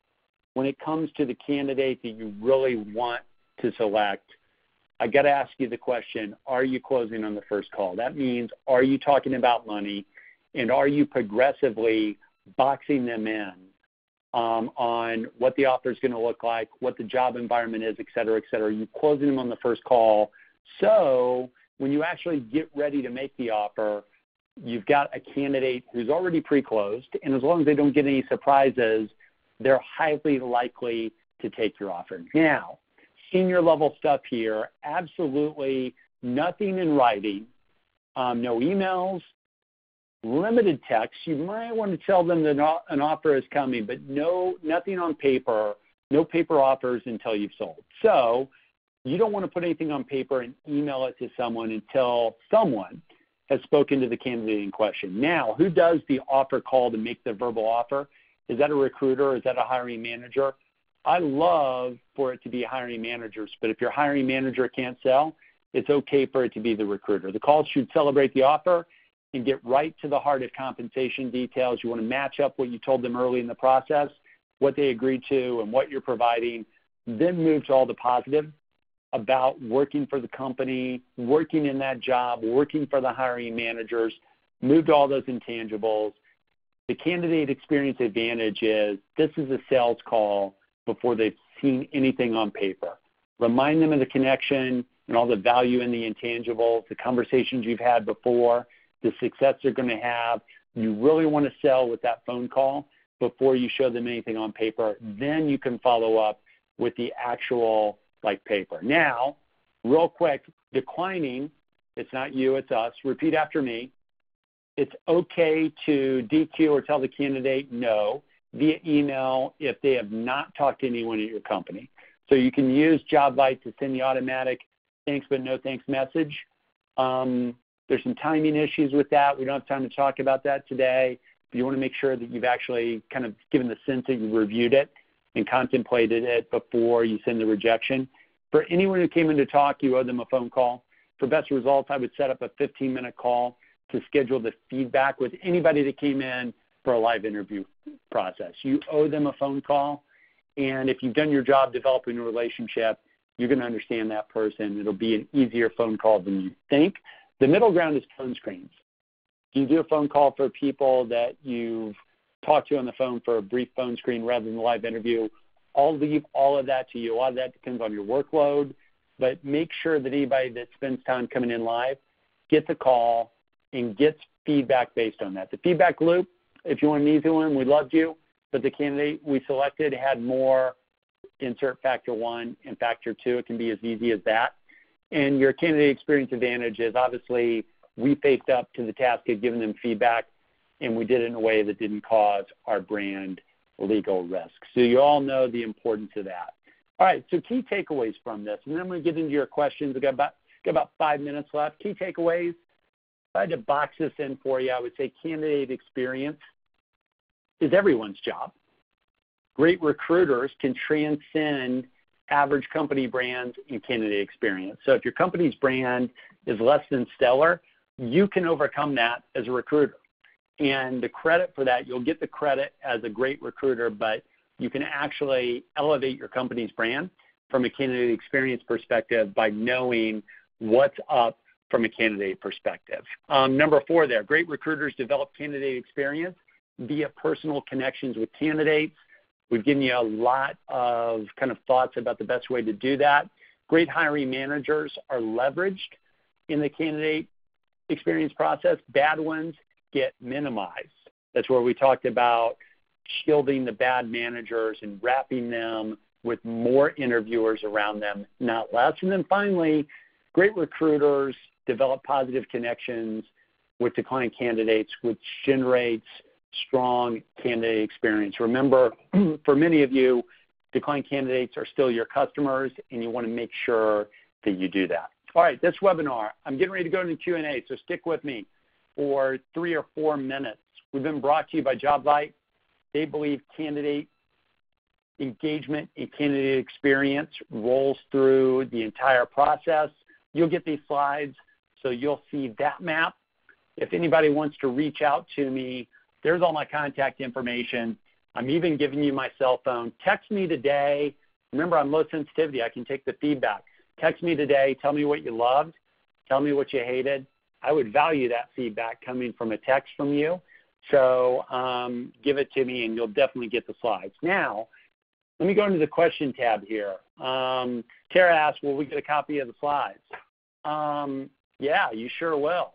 when it comes to the candidate that you really want to select, I got to ask you the question, are you closing on the first call? That means, are you talking about money, and are you progressively boxing them in on what the offer is going to look like, what the job environment is, et cetera, et cetera? Are you closing them on the first call? So when you actually get ready to make the offer, you've got a candidate who's already pre-closed, and as long as they don't get any surprises, they're highly likely to take your offer. Now, senior level stuff here, absolutely nothing in writing, no emails, limited text. You might want to tell them that an offer is coming, but nothing on paper, no paper offers until you've sold. So you don't want to put anything on paper and email it to someone until someone has spoken to the candidate in question. Now, who does the offer call to make the verbal offer? Is that a recruiter? Is that a hiring manager? I love for it to be hiring managers, but if your hiring manager can't sell, it's okay for it to be the recruiter. The call should celebrate the offer and get right to the heart of compensation details. You want to match up what you told them early in the process, what they agreed to, and what you're providing, then move to all the positive about working for the company, working in that job, working for the hiring managers, move to all those intangibles. The candidate experience advantage is this is a sales call before they've seen anything on paper. Remind them of the connection and all the value in the intangibles, the conversations you've had before, the success they're going to have. You really want to sell with that phone call before you show them anything on paper. Then you can follow up with the actual paper. Now, real quick, declining, it's not you, it's us. Repeat after me. It's okay to DQ or tell the candidate no via email if they have not talked to anyone at your company. So you can use Jobvite to send the automatic thanks but no thanks message. There's some timing issues with that. We don't have time to talk about that today. But you want to make sure that you've actually kind of given the sense that you reviewed it and contemplated it before you send the rejection. For anyone who came in to talk, you owe them a phone call. For best results, I would set up a 15-minute call to schedule the feedback with anybody that came in for a live interview process. You owe them a phone call, and if you've done your job developing a relationship, you're going to understand that person. It'll be an easier phone call than you think. The middle ground is phone screens. You do a phone call for people that you've talked to on the phone for a brief phone screen rather than a live interview. I'll leave all of that to you. A lot of that depends on your workload, but make sure that anybody that spends time coming in live gets a call and gets feedback based on that. The feedback loop, if you want an easy one, we loved you, but the candidate we selected had more, insert factor one and factor two. It can be as easy as that. And your candidate experience advantage is obviously we faced up to the task of giving them feedback, and we did it in a way that didn't cause our brand legal risk. So you all know the importance of that. All right, so key takeaways from this, and then we get into your questions. We've got about 5 minutes left. Key takeaways, if I had to box this in for you, I would say candidate experience is everyone's job. Great recruiters can transcend average company brands and candidate experience. So if your company's brand is less than stellar, you can overcome that as a recruiter. And the credit for that, you'll get the credit as a great recruiter, but you can actually elevate your company's brand from a candidate experience perspective by knowing what's up from a candidate perspective. Number 4 there, great recruiters develop candidate experience via personal connections with candidates. We've given you a lot of kind of thoughts about the best way to do that. Great hiring managers are leveraged in the candidate experience process. Bad ones get minimized. That's where we talked about shielding the bad managers and wrapping them with more interviewers around them, not less. And then finally, great recruiters develop positive connections with declined candidates, which generates strong candidate experience. Remember, for many of you, declined candidates are still your customers, and you want to make sure that you do that. All right, this webinar, I'm getting ready to go into Q&A, so stick with me for 3 or 4 minutes. We've been brought to you by Jobvite. They believe candidate engagement and candidate experience rolls through the entire process. You'll get these slides, so you'll see that map. If anybody wants to reach out to me, there's all my contact information. I'm even giving you my cell phone. Text me today. Remember, I'm low sensitivity. I can take the feedback. Text me today. Tell me what you loved. Tell me what you hated. I would value that feedback coming from a text from you. So give it to me, and you'll definitely get the slides. Now, let me go into the question tab here. Tara asked, will we get a copy of the slides? Yeah, you sure will.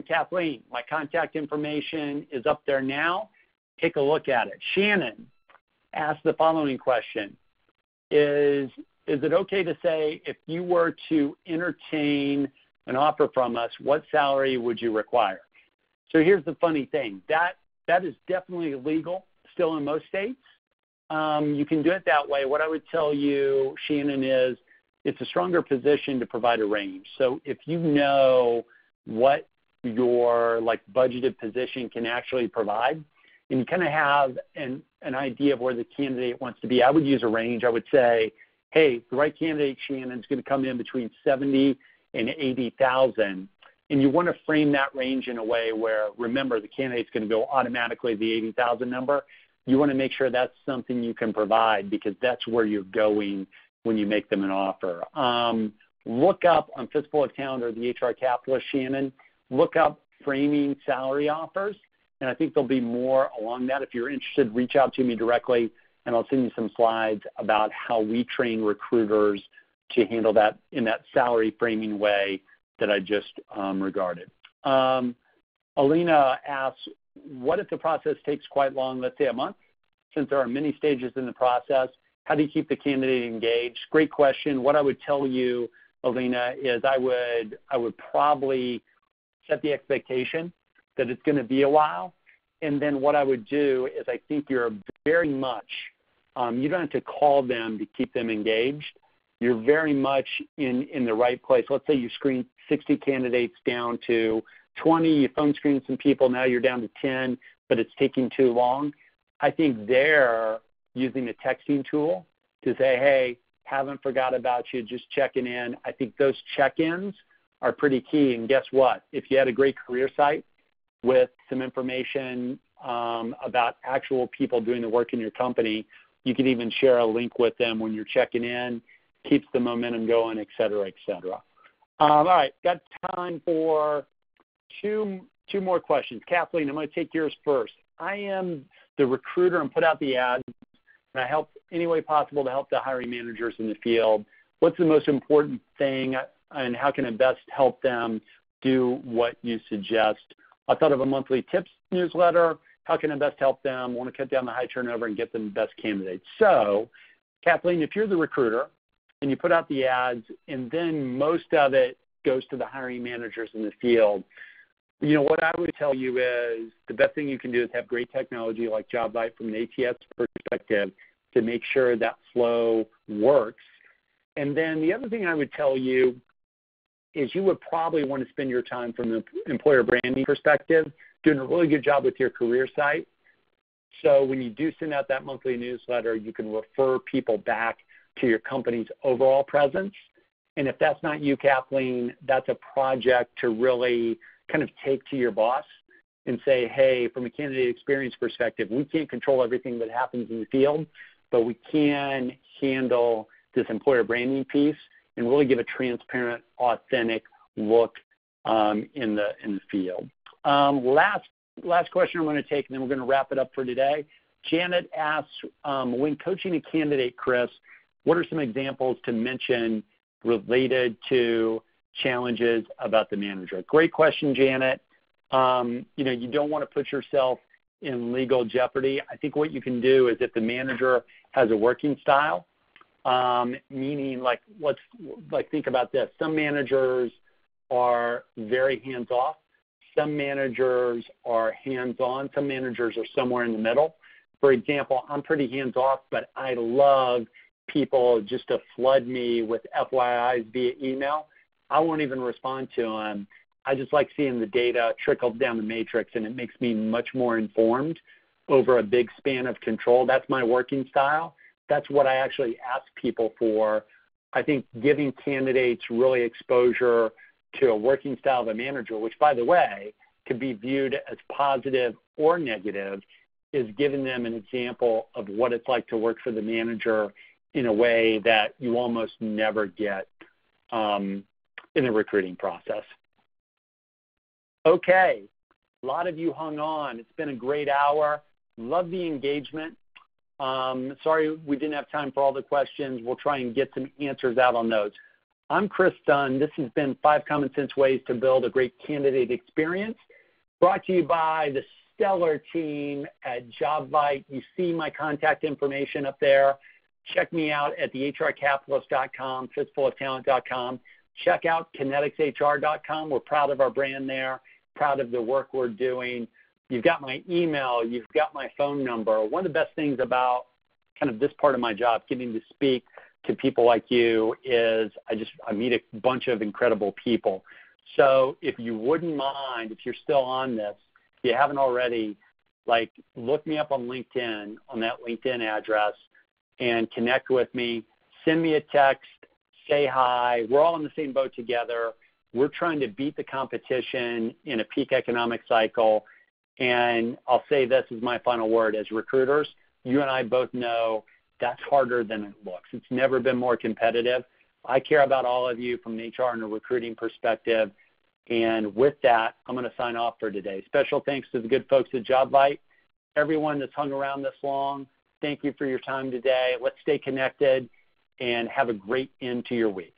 Kathleen, my contact information is up there now. Take a look at it. Shannon asked the following question. Is it okay to say if you were to entertain an offer from us, what salary would you require? So here's the funny thing. That is definitely legal still in most states. You can do it that way. What I would tell you, Shannon, is it's a stronger position to provide a range. So if you know what your budgeted position can actually provide, and you kind of have an idea of where the candidate wants to be, I would use a range. I would say, hey, the right candidate, Shannon, is going to come in between 70 and 80,000. And you want to frame that range in a way where, remember, the candidate's going to go automatically to the 80,000 number. You want to make sure that's something you can provide because that's where you're going when you make them an offer. Look up on Fistful of Talent or the HR Capitalist, Shannon, look up framing salary offers, and I think there'll be more along that. If you're interested, reach out to me directly, and I'll send you some slides about how we train recruiters to handle that in that salary framing way that I just regarded. Alina asks, what if the process takes quite long, let's say a month, since there are many stages in the process? How do you keep the candidate engaged? Great question. What I would tell you, Alina, is I would probably set the expectation that it's going to be a while. And then what I would do is I think you're very much, you don't have to call them to keep them engaged. You're very much in the right place. Let's say you screen 60 candidates down to 20, you phone screen some people, now you're down to 10, but it's taking too long. I think they're using a texting tool to say, hey, haven't forgot about you, just checking in. I think those check-ins are pretty key. And guess what? If you had a great career site with some information about actual people doing the work in your company, you could even share a link with them when you're checking in, keeps the momentum going, et cetera, et cetera. All right, got time for two more questions. Kathleen, I'm going to take yours first. I am the recruiter and put out the ads, and I help any way possible to help the hiring managers in the field. What's the most important thing, and how can I best help them do what you suggest? I thought of a monthly tips newsletter. How can I best help them? Want to cut down the high turnover and get them the best candidates. So, Kathleen, if you're the recruiter and you put out the ads and then most of it goes to the hiring managers in the field, you know, what I would tell you is the best thing you can do is have great technology like Jobvite from an ATS perspective to make sure that flow works. And then the other thing I would tell you is you would probably want to spend your time from the employer branding perspective doing a really good job with your career site. So when you do send out that monthly newsletter, you can refer people back to your company's overall presence. And if that's not you, Kathleen, that's a project to really kind of take to your boss and say, hey, from a candidate experience perspective, we can't control everything that happens in the field, but we can handle this employer branding piece and really give a transparent, authentic look in the field. Last question I'm going to take, and then we're going to wrap it up for today. Janet asks, when coaching a candidate, Chris, what are some examples to mention related to challenges about the manager? Great question, Janet. You don't want to put yourself in legal jeopardy. I think what you can do is if the manager has a working style, meaning think about this. Some managers are very hands-off. Some managers are hands-on. Some managers are somewhere in the middle. For example, I'm pretty hands-off, but I love people just to flood me with FYIs via email. I won't even respond to them. I just like seeing the data trickle down the matrix, and it makes me much more informed over a big span of control. That's my working style. that's what I actually ask people for. I think giving candidates really exposure to a working style of a manager, which, by the way, could be viewed as positive or negative, is giving them an example of what it's like to work for the manager in a way that you almost never get in the recruiting process. Okay, a lot of you hung on. It's been a great hour. Love the engagement. Sorry we didn't have time for all the questions. We'll try and get some answers out on those. I'm Chris Dunn. This has been 5 Common Sense Ways to Build a Great Candidate Experience, brought to you by the stellar team at Jobvite. You see my contact information up there. Check me out at thehrcapitalist.com, fistfuloftalent.com. Check out kineticshr.com. We're proud of our brand there, proud of the work we're doing. You've got my email. You've got my phone number. One of the best things about kind of this part of my job, getting to speak to people like you, is I meet a bunch of incredible people. So if you wouldn't mind, if you're still on this, if you haven't already, look me up on LinkedIn, on that LinkedIn address, and connect with me. Send me a text. Say hi. We're all in the same boat together. We're trying to beat the competition in a peak economic cycle. And I'll say this as my final word. As recruiters, you and I both know that's harder than it looks. It's never been more competitive. I care about all of you from an HR and a recruiting perspective. And with that, I'm going to sign off for today. Special thanks to the good folks at Jobvite. Everyone that's hung around this long, thank you for your time today. Let's stay connected and have a great end to your week.